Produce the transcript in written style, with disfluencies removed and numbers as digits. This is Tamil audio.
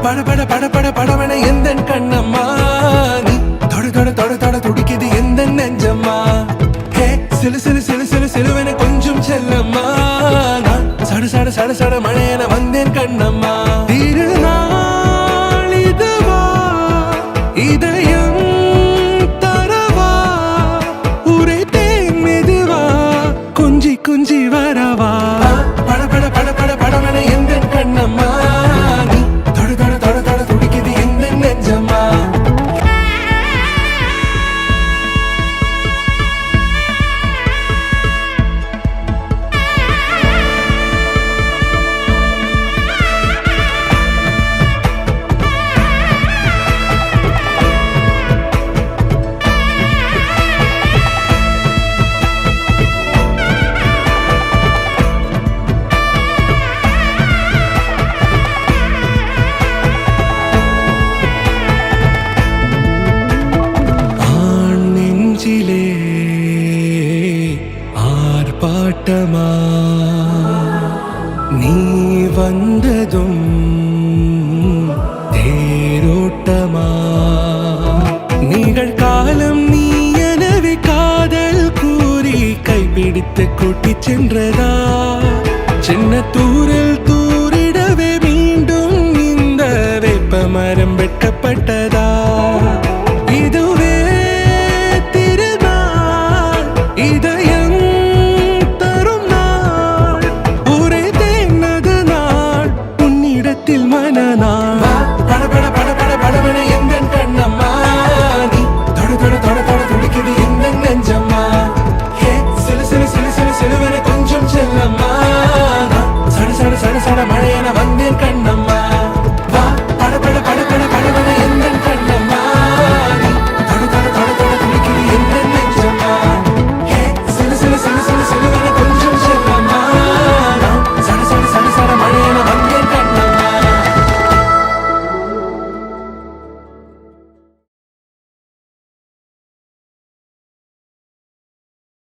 பட பட பட பட படவன எந்த கண்ணம்மா நீ தொட தொட தொட தொட துடிக்குது எந்த நெஞ்சம்மா ஹே சிலு சிலு சிலு சிலு சிலுவன கொஞ்சம் செல்லம்மா நான் சட சட சட சட மழையன வந்தேன் கண்ணம்மா திருநாள் இதுவா இதயம் தரவா உரைத்தேன் மெதுவா கொஞ்சி கொஞ்சி வரவா பட பட பட பட படவன எந்த கண்ணம்மா நீ தொட தொட தொட தொட துடிக்குது எந்த நெஞ்சம்மா ஆர்ப்பாட்டமா நீ வந்ததும் தேரோட்டமா நிகழ்காலம் நீ எனவே காதல் கூறி கைப்பிடித்து கூட்டி சென்றதா சின்ன தூரல்